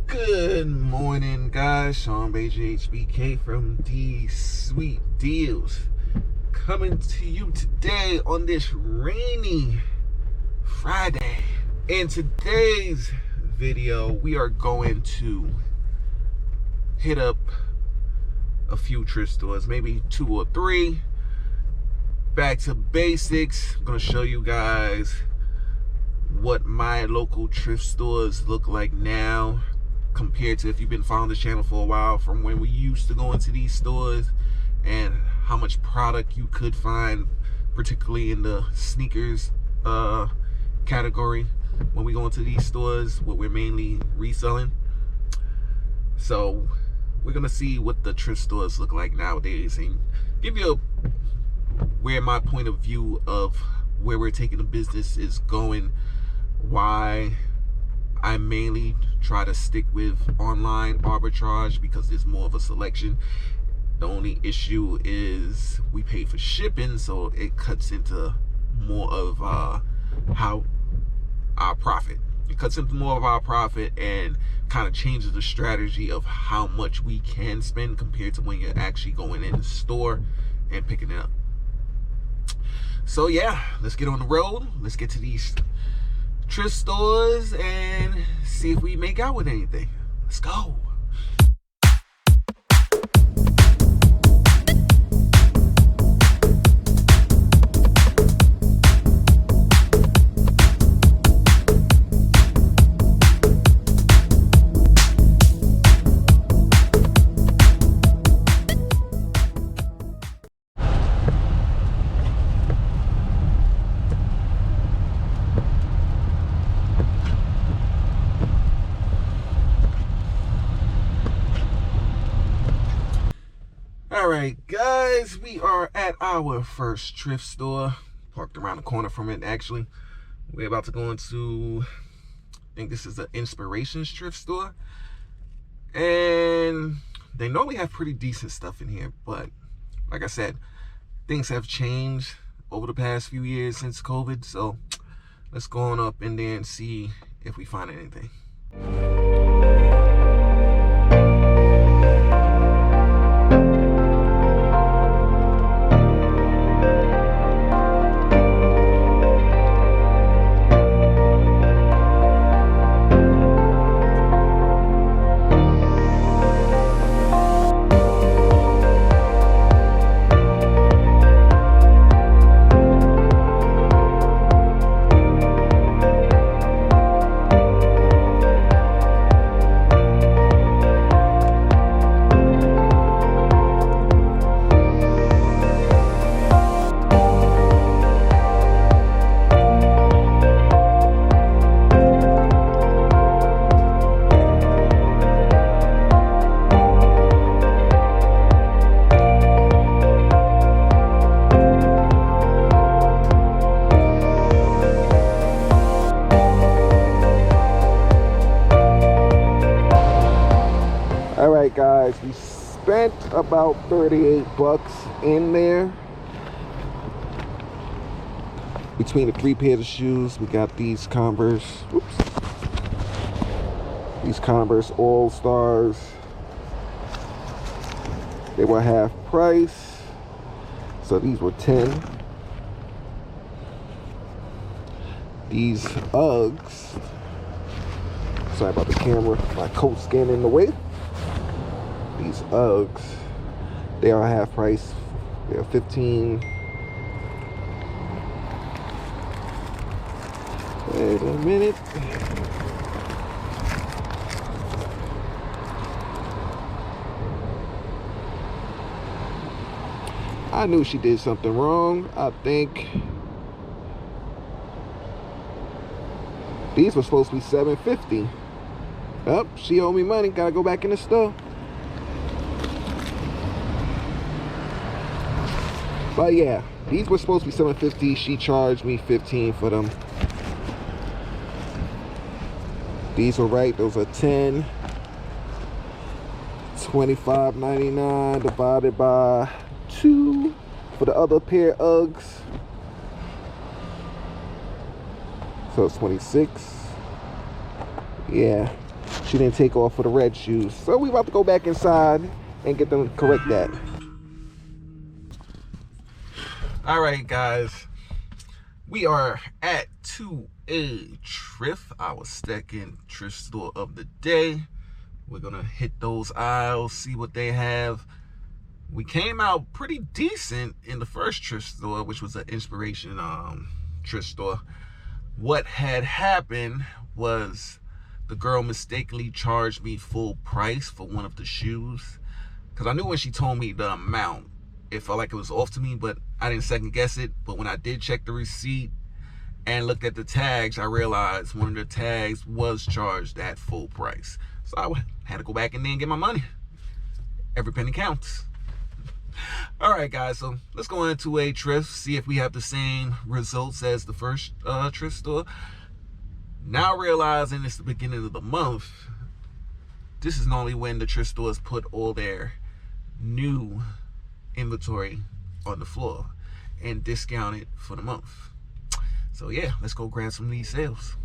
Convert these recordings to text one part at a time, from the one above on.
Good morning, guys. Sean HBK from D Sweet Deals, coming to you today on this rainy Friday. In today's video, we are going to hit up a few thrift stores, maybe 2 or 3. Back to basics. I'm gonna show you guys what my local thrift stores look like now compared to if you've been following this channel for a while, from when we used to go into these stores and how much product you could find, particularly in the sneakers category when we go into these stores, what we're mainly reselling. So we're gonna see what the thrift stores look like nowadays and give you where my point of view of where we're taking the business is going, why I mainly try to stick with online arbitrage, because there's more of a selection. The only issue is we pay for shipping, so it cuts into more of how our profit. It cuts into more of our profit and kind of changes the strategy of how much we can spend compared to when you're actually going in the store and picking it up. So yeah, let's get on the road. Let's get to these thrift stores and see if we make out with anything. Let's go. Alright guys, we are at our first thrift store, parked around the corner from it actually. We're about to go into, I think this is the Inspirations thrift store, and they normally have pretty decent stuff in here, but like I said, things have changed over the past few years since COVID, so let's go on up in there and see if we find anything. Alright guys, we spent about 38 bucks in there. Between the 3 pairs of shoes, we got these Converse, these Converse All Stars. They were half price, so these were 10. These Uggs, sorry about the camera, my coat's getting in the way. These Uggs, they are half price. They're 15. Wait a minute. I knew she did something wrong. I think these were supposed to be $7.50. Oh, she owed me money. Gotta go back in the store. But yeah, these were supposed to be $7.50. She charged me $15 for them. These were right. Those are 10. $25.99 divided by 2 for the other pair of Uggs. So it's 26. Yeah. she didn't take off for the red shoes. So we about to go back inside and get them correct that. All right, guys, we are at 2A Thrift, our second thrift store of the day. We're gonna hit those aisles, see what they have. We came out pretty decent in the first thrift store, which was an inspiration thrift store. What had happened was the girl mistakenly charged me full price for one of the shoes, because I knew when she told me the amount, it felt like it was off to me, but I didn't second guess it. But when I did check the receipt and looked at the tags, I realized one of the tags was charged at full price. So I had to go back in there and get my money. Every penny counts. All right, guys, so let's go into a thrift, see if we have the same results as the first thrift store. Now realizing it's the beginning of the month, this is normally when the thrift stores put all their new inventory on the floor and discount it for the month. So yeah, let's go grab some of these sales.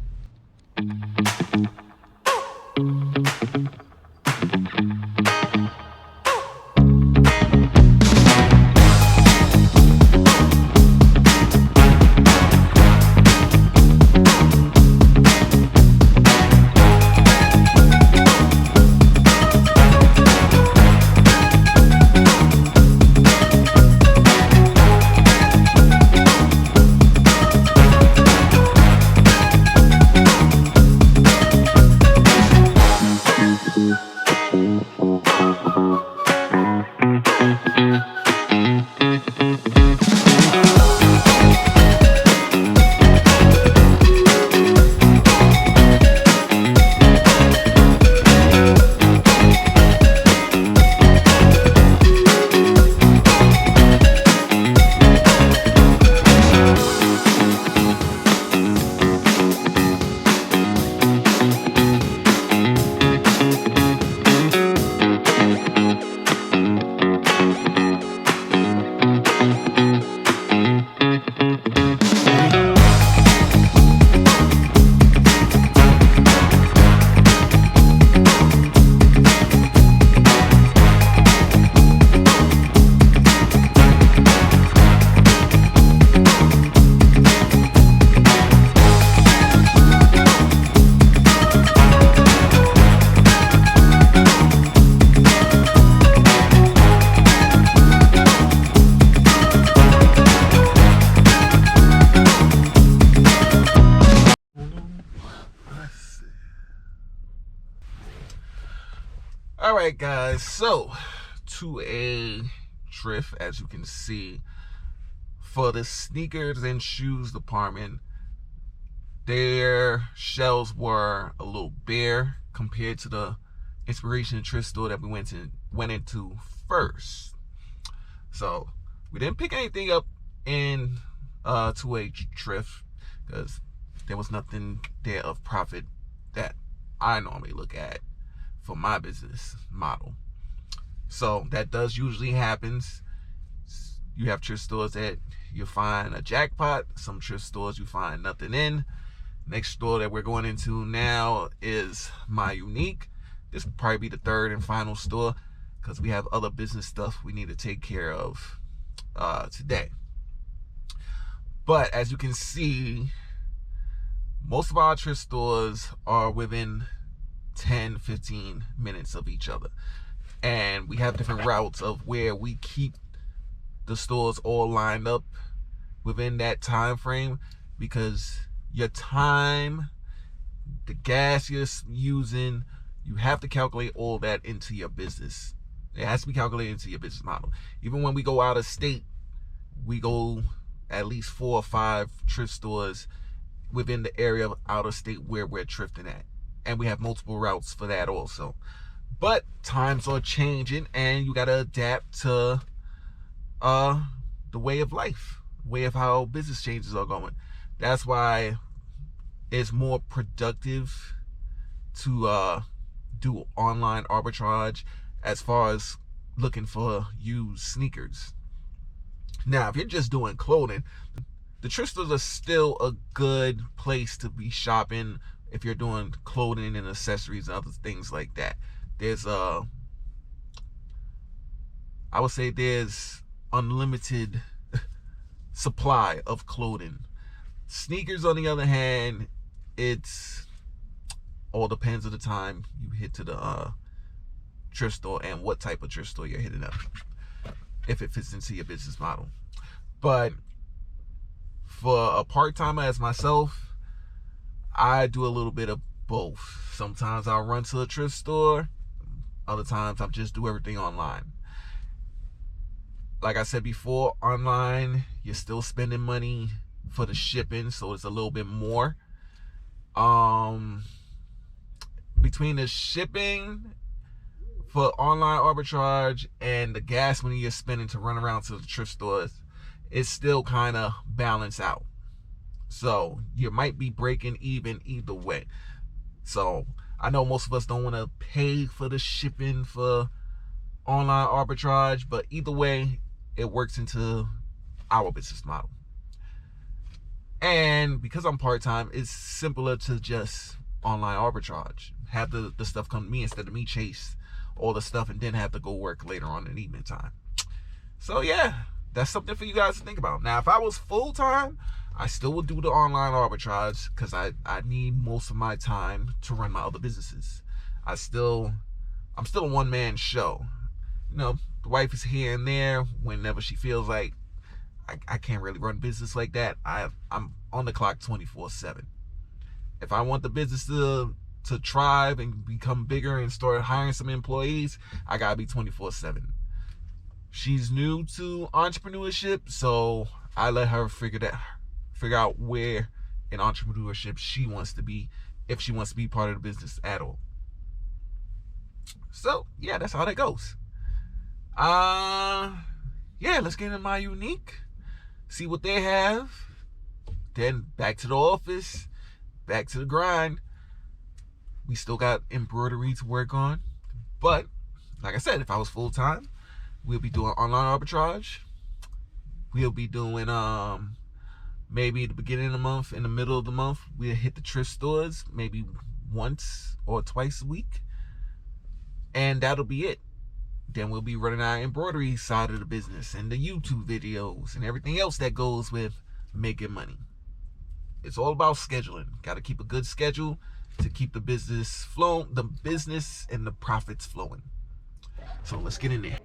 All right, guys, so to a thrift, as you can see, for the sneakers and shoes department, their shelves were a little bare compared to the inspiration thrift store that we went into first. So we didn't pick anything up in to a thrift because there was nothing there of profit that I normally look at for my business model. So that does usually happens. You have thrift stores that you find a jackpot, some thrift stores you find nothing in. Next store that we're going into now is My Unique. This will probably be the third and final store because we have other business stuff we need to take care of today. But as you can see, most of our thrift stores are within 10-15 minutes of each other, and we have different routes of where we keep the stores all lined up within that time frame, because your time, the gas you're using, you have to calculate all that into your business. It has to be calculated into your business model. Even when we go out of state, we go at least 4 or 5 thrift stores within the area of out of state where we're thrifting at. And we have multiple routes for that also. But times are changing and you gotta adapt to the way of life, way of how business changes are going. That's why it's more productive to do online arbitrage as far as looking for used sneakers. Now, if you're just doing clothing, the thrift stores are still a good place to be shopping if you're doing clothing and accessories and other things like that. There's I would say there's unlimited supply of clothing. Sneakers, on the other hand, it's all depends on the time you hit to the thrift store and what type of thrift store you're hitting up, if it fits into your business model. But for a part-timer as myself, I do a little bit of both. Sometimes I'll run to a thrift store, other times I'll just do everything online. Like I said before, online, you're still spending money for the shipping, so it's a little bit more. Between the shipping for online arbitrage and the gas money you're spending to run around to the thrift stores, it's still kind of balanced out. So you might be breaking even either way. So I know most of us don't want to pay for the shipping for online arbitrage, but either way, it works into our business model. And because I'm part-time, it's simpler to just online arbitrage. Have the stuff come to me instead of me chase all the stuff and then have to go work later on in the evening time. So yeah, that's something for you guys to think about. Now, if I was full-time, I still would do the online arbitrage because I need most of my time to run my other businesses. I'm still a one-man show. You know, the wife is here and there whenever she feels like I can't really run business like that. I'm on the clock 24/7. If I want the business to thrive and become bigger and start hiring some employees, I gotta be 24/7. She's new to entrepreneurship, so I let her figure out where in entrepreneurship she wants to be, if she wants to be part of the business at all. So yeah, that's how that goes. Yeah, let's get into my unique, see what they have, then back to the office, back to the grind. We still got embroidery to work on, but like I said, if I was full-time, we'll be doing online arbitrage. We'll be doing maybe the beginning of the month, in the middle of the month, we'll hit the thrift stores maybe once or twice a week, and that'll be it. Then we'll be running our embroidery side of the business and the YouTube videos and everything else that goes with making money. It's all about scheduling. Got to keep a good schedule to keep the business flowing, the business and the profits flowing. So let's get in there.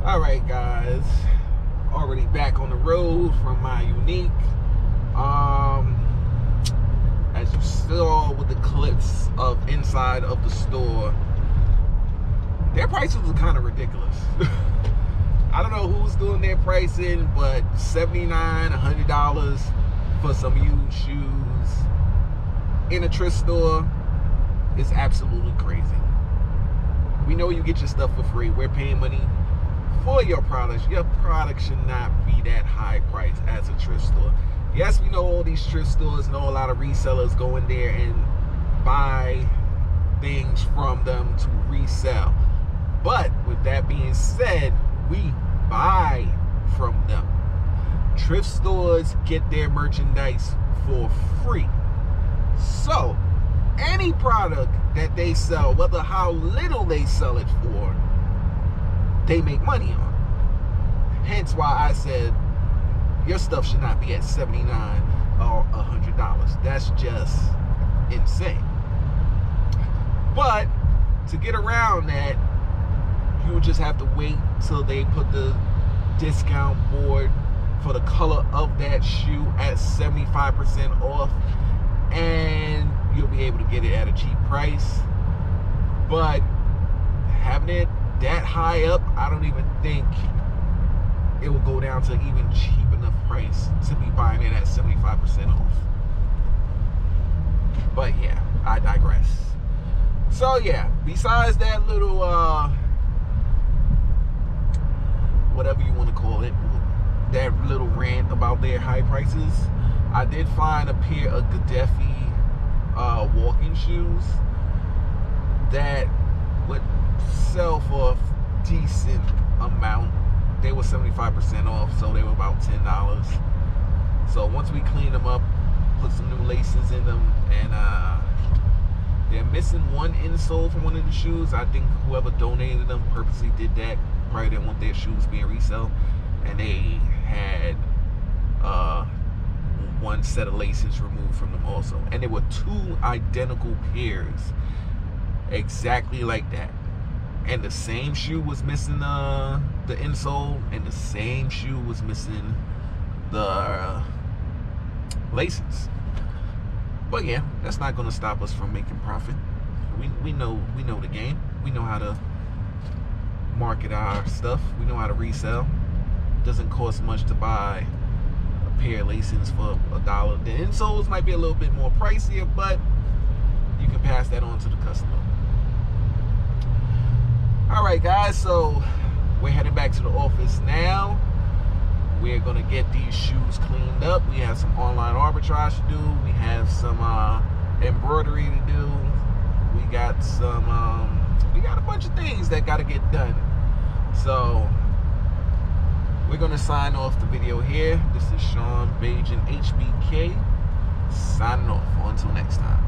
Alright guys, already back on the road from my unique. As you saw with the clips of inside of the store, their prices are kind of ridiculous. I don't know who's doing their pricing, but $79, $100 for some used shoes in a thrift store is absolutely crazy. We know you get your stuff for free. We're paying money for your products. Your product should not be that high price as a thrift store. Yes, we know all these thrift stores, know a lot of resellers go in there and buy things from them to resell. But with that being said, we buy from them. Thrift stores get their merchandise for free. So any product that they sell, whether how little they sell it for, they make money on. Hence why I said your stuff should not be at $79 or $100. That's just insane. But to get around that, you would just have to wait till they put the discount board for the color of that shoe at 75% off, and you'll be able to get it at a cheap price. But having it that high up, I don't even think it will go down to even cheap enough price to be buying it at 75% off. But yeah, I digress. So yeah, besides that little whatever you want to call it, that little rant about their high prices, I did find a pair of Gaddafi walking shoes that would sell for a decent amount. They were 75% off, so they were about $10. So once we clean them up, put some new laces in them, and they're missing one insole from one of the shoes. I think whoever donated them purposely did that. Probably didn't want their shoes being resale, and they had one set of laces removed from them also. And there were two identical pairs, exactly like that. And the same shoe was missing the insole, and the same shoe was missing the laces. But yeah, that's not going to stop us from making profit. We know the game. We know how to market our stuff. We know how to resell. It doesn't cost much to buy a pair of laces for $1. The insoles might be a little bit more pricier, but you can pass that on to the customer. Alright guys, so we're heading back to the office now. We're going to get these shoes cleaned up. We have some online arbitrage to do. We have some embroidery to do. We got a bunch of things that got to get done. So we're going to sign off the video here. This is Sean Bajan HBK signing off. Until next time.